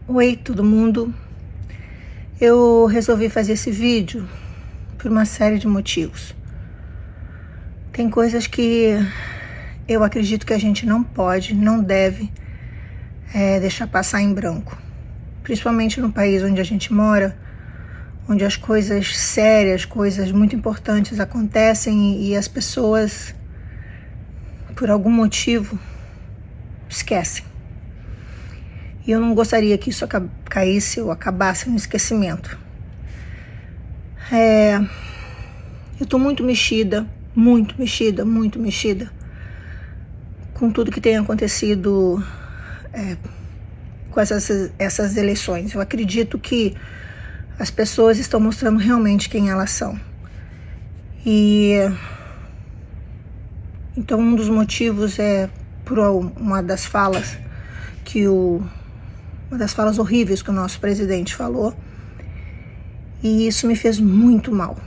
Oi, todo mundo. Eu resolvi fazer esse vídeo por uma série de motivos. Tem coisas que eu acredito que a gente não pode, não deve deixar passar em branco. Principalmente no país onde a gente mora, onde as coisas sérias, coisas muito importantes acontecem e as pessoas, por algum motivo, esquecem. E eu não gostaria que isso caísse ou acabasse no esquecimento. Eu tô muito mexida com tudo que tem acontecido com essas eleições. Eu acredito que as pessoas estão mostrando realmente quem elas são. Então um dos motivos é por uma das falas horríveis que o nosso presidente falou, e isso me fez muito mal.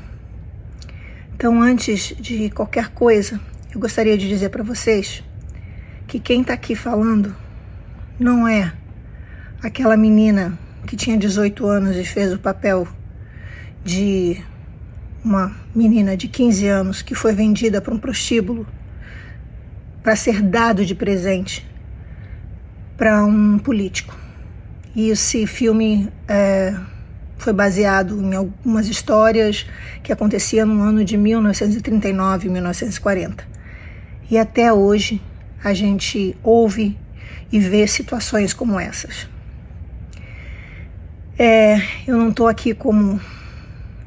Então, antes de qualquer coisa, eu gostaria de dizer para vocês que quem está aqui falando não é aquela menina que tinha 18 anos e fez o papel de uma menina de 15 anos que foi vendida para um prostíbulo para ser dado de presente para um político. E esse filme foi baseado em algumas histórias que aconteciam no ano de 1939 e 1940. E até hoje a gente ouve e vê situações como essas. Eu não estou aqui como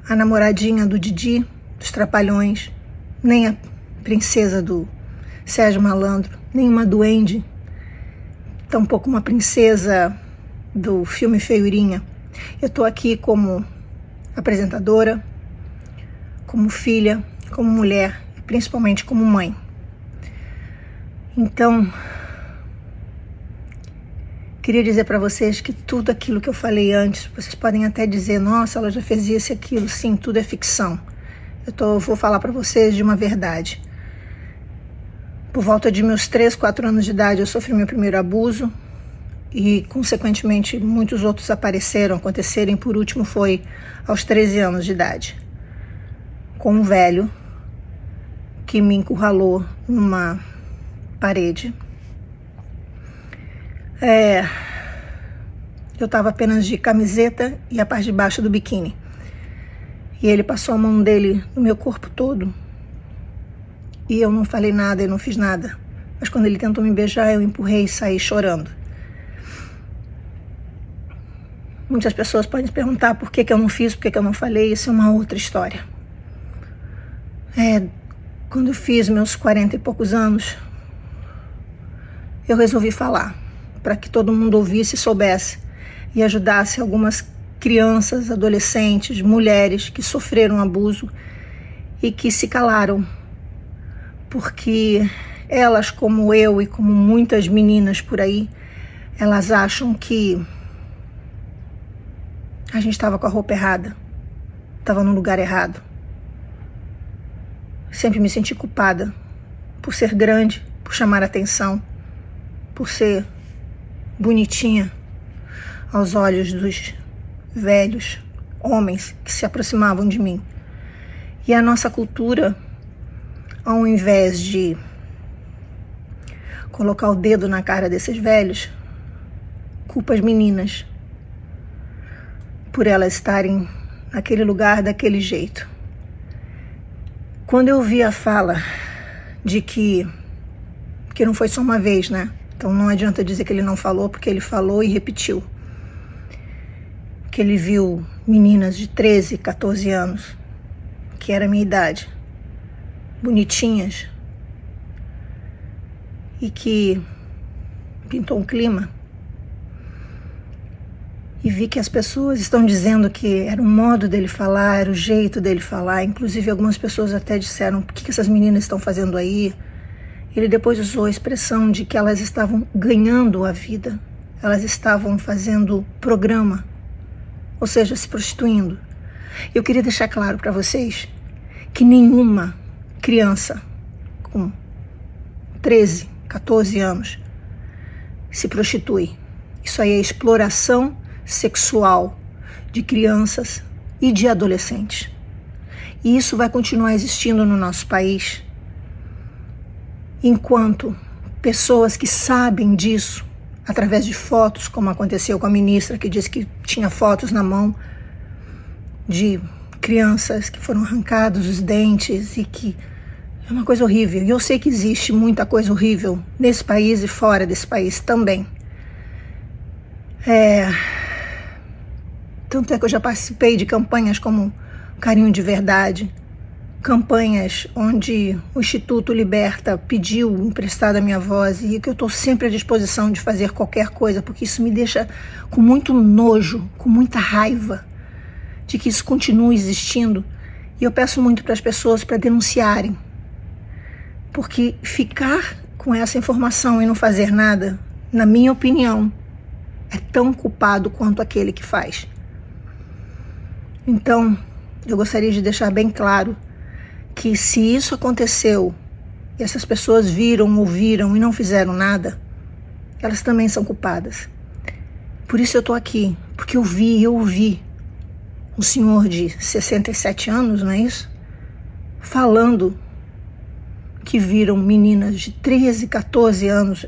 a namoradinha do Didi, dos Trapalhões, nem a princesa do Sérgio Malandro, nem uma duende, tampouco uma princesa do filme Feiurinha. Eu estou aqui como apresentadora, como filha, como mulher e principalmente como mãe. Então, queria dizer para vocês que tudo aquilo que eu falei antes, vocês podem até dizer, nossa, ela já fez isso e aquilo. Sim, tudo é ficção. Vou falar para vocês de uma verdade. Por volta de meus 3, 4 anos de idade, eu sofri meu primeiro abuso. E, consequentemente, muitos outros aconteceram. Por último, foi aos 13 anos de idade, com um velho que me encurralou numa parede. Eu estava apenas de camiseta e a parte de baixo do biquíni. E ele passou a mão dele no meu corpo todo. E eu não falei nada, eu não fiz nada. Mas quando ele tentou me beijar, eu empurrei e saí chorando. Muitas pessoas podem se perguntar por que eu não fiz, por que eu não falei. Isso é uma outra história. Quando eu fiz meus 40 e poucos anos, eu resolvi falar, para que todo mundo ouvisse e soubesse, e ajudasse algumas crianças, adolescentes, mulheres que sofreram abuso e que se calaram, porque elas, como eu e como muitas meninas por aí, elas acham que a gente estava com a roupa errada, estava no lugar errado. Sempre me senti culpada por ser grande, por chamar atenção, por ser bonitinha aos olhos dos velhos homens que se aproximavam de mim. E a nossa cultura, ao invés de colocar o dedo na cara desses velhos, culpa as meninas por elas estarem naquele lugar daquele jeito. Quando eu vi a fala de que não foi só uma vez, né? Então não adianta dizer que ele não falou, porque ele falou e repetiu. Que ele viu meninas de 13, 14 anos, que era a minha idade, bonitinhas, e que pintou um clima. E vi que as pessoas estão dizendo que era o modo dele falar, era o jeito dele falar. Inclusive algumas pessoas até disseram, o que essas meninas estão fazendo aí? Ele depois usou a expressão de que elas estavam ganhando a vida. Elas estavam fazendo programa, ou seja, se prostituindo. Eu queria deixar claro para vocês que nenhuma criança com 13, 14 anos se prostitui. Isso aí é exploração sexual de crianças e de adolescentes. E isso vai continuar existindo no nosso país enquanto pessoas que sabem disso, através de fotos, como aconteceu com a ministra que disse que tinha fotos na mão de crianças que foram arrancados os dentes e que é uma coisa horrível. E eu sei que existe muita coisa horrível nesse país e fora desse país também. Tanto é que eu já participei de campanhas como Carinho de Verdade, campanhas onde o Instituto Liberta pediu emprestada a minha voz e que eu estou sempre à disposição de fazer qualquer coisa, porque isso me deixa com muito nojo, com muita raiva de que isso continue existindo. E eu peço muito para as pessoas para denunciarem, porque ficar com essa informação e não fazer nada, na minha opinião, é tão culpado quanto aquele que faz. Então, eu gostaria de deixar bem claro que se isso aconteceu e essas pessoas viram, ouviram e não fizeram nada, elas também são culpadas. Por isso eu estou aqui, porque eu ouvi um senhor de 67 anos, não é isso? Falando que viram meninas de 13, 14 anos.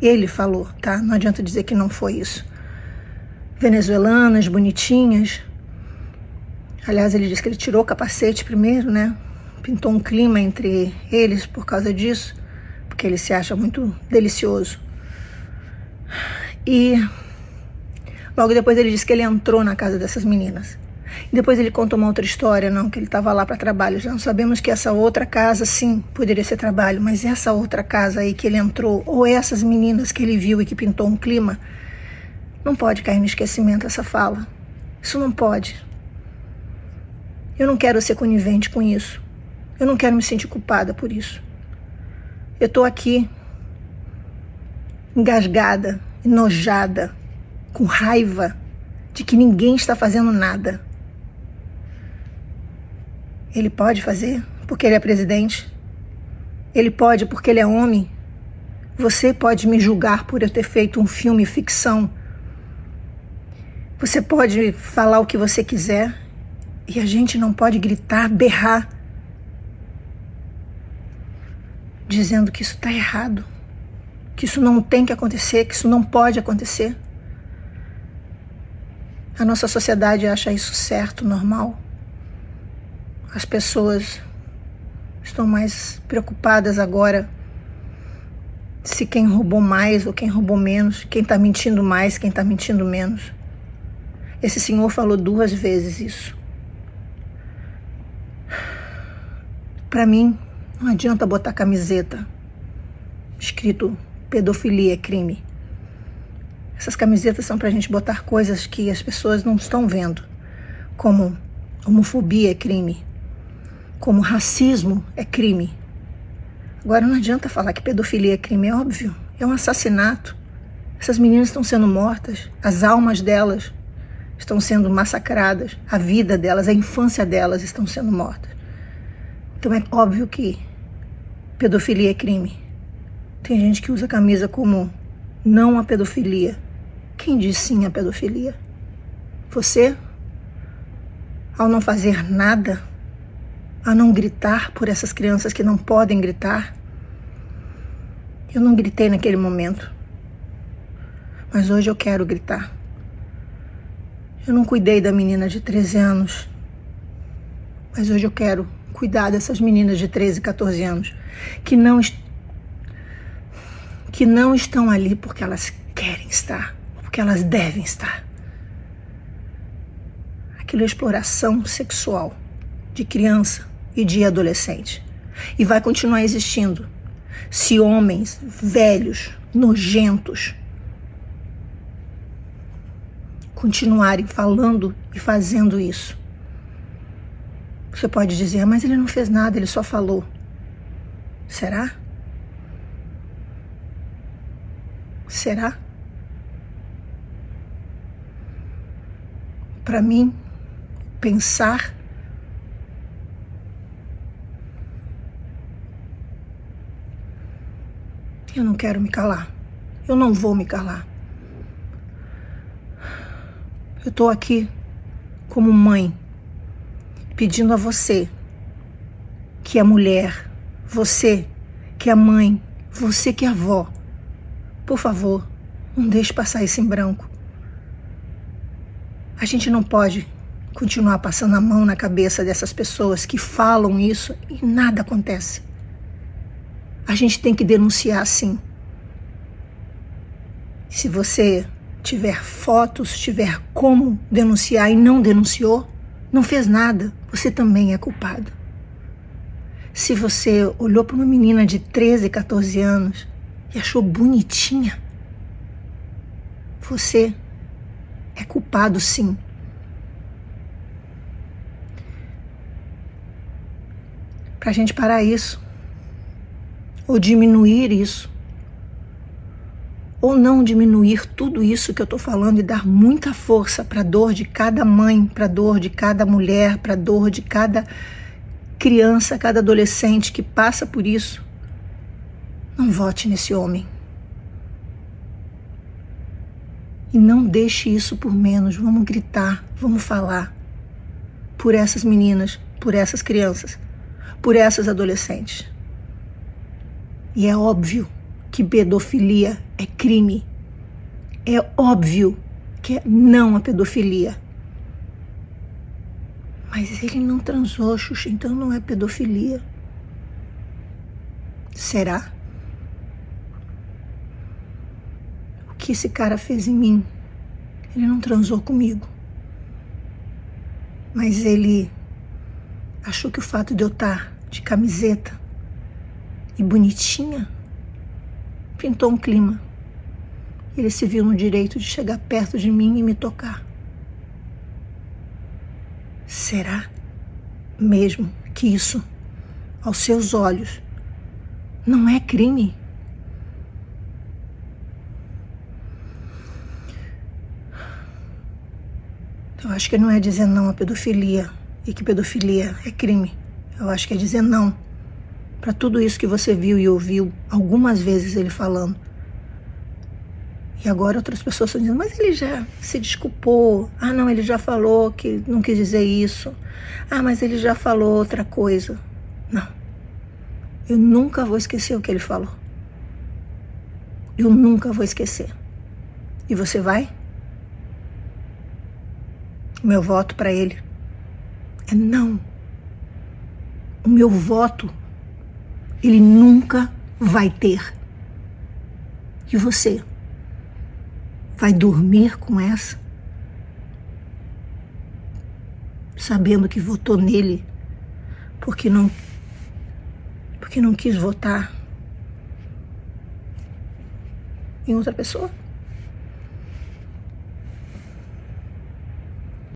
Ele falou, tá? Não adianta dizer que não foi isso. Venezuelanas, bonitinhas. Aliás, ele disse que ele tirou o capacete primeiro, né? Pintou um clima entre eles por causa disso, porque ele se acha muito delicioso. E logo depois ele disse que ele entrou na casa dessas meninas. E depois ele contou uma outra história, não, que ele estava lá para trabalho. Já não sabemos que essa outra casa, sim, poderia ser trabalho, mas essa outra casa aí que ele entrou, ou essas meninas que ele viu e que pintou um clima, não pode cair no esquecimento essa fala. Isso não pode. Eu não quero ser conivente com isso. Eu não quero me sentir culpada por isso. Eu estou aqui engasgada, enojada, com raiva de que ninguém está fazendo nada. Ele pode fazer porque ele é presidente. Ele pode porque ele é homem. Você pode me julgar por eu ter feito um filme ficção. Você pode falar o que você quiser e a gente não pode gritar, berrar, dizendo que isso está errado, que isso não tem que acontecer, que isso não pode acontecer. A nossa sociedade acha isso certo, normal. As pessoas estão mais preocupadas agora se quem roubou mais ou quem roubou menos, quem está mentindo mais, quem está mentindo menos. Esse senhor falou 2 vezes isso. Para mim, não adianta botar camiseta escrito pedofilia é crime. Essas camisetas são pra gente botar coisas que as pessoas não estão vendo, como homofobia é crime, como racismo é crime. Agora não adianta falar que pedofilia é crime, é óbvio, é um assassinato. Essas meninas estão sendo mortas, as almas delas estão sendo massacradas, a vida delas, a infância delas estão sendo mortas. Então é óbvio que pedofilia é crime. Tem gente que usa a camisa como não a pedofilia. Quem diz sim à pedofilia? Você, ao não fazer nada, a não gritar por essas crianças que não podem gritar. Eu não gritei naquele momento, mas hoje eu quero gritar. Eu não cuidei da menina de 13 anos, mas hoje eu quero cuidar dessas meninas de 13, 14 anos que não estão ali porque elas querem estar, porque elas devem estar. Aquilo é exploração sexual de criança e de adolescente. E vai continuar existindo se homens velhos, nojentos, continuarem falando e fazendo isso. Você pode dizer, mas ele não fez nada, ele só falou. Será? Será? Para mim, pensar eu não quero me calar. Eu não vou me calar. Eu estou aqui como mãe, pedindo a você, que é mulher, você que é mãe, você que é avó, por favor, não deixe passar isso em branco. A gente não pode continuar passando a mão na cabeça dessas pessoas que falam isso e nada acontece. A gente tem que denunciar, sim. Se você tiver fotos, tiver como denunciar e não denunciou, não fez nada, você também é culpado. Se você olhou para uma menina de 13, 14 anos e achou bonitinha, você é culpado, sim. Para a gente parar isso, ou diminuir isso, ou não diminuir tudo isso que eu estou falando e dar muita força para a dor de cada mãe, para a dor de cada mulher, para a dor de cada criança, cada adolescente que passa por isso, não vote nesse homem. E não deixe isso por menos. Vamos gritar, vamos falar por essas meninas, por essas crianças, por essas adolescentes. E é óbvio que pedofilia é crime. É óbvio que é não a pedofilia. Mas ele não transou, Xuxa, então não é pedofilia. Será? O que esse cara fez em mim? Ele não transou comigo. Mas ele achou que o fato de eu estar de camiseta e bonitinha pintou um clima. Ele se viu no direito de chegar perto de mim e me tocar. Será mesmo que isso, aos seus olhos, não é crime? Eu acho que não é dizer não à pedofilia e que pedofilia é crime. Eu acho que é dizer não para tudo isso que você viu e ouviu algumas vezes ele falando. E agora outras pessoas estão dizendo, mas ele já se desculpou. Ah, não, ele já falou que não quis dizer isso. Ah, mas ele já falou outra coisa. Não. Eu nunca vou esquecer o que ele falou. Eu nunca vou esquecer. E você vai? O meu voto para ele é não. O meu voto ele nunca vai ter. E você vai dormir com essa? Sabendo que votou nele porque não quis votar em outra pessoa?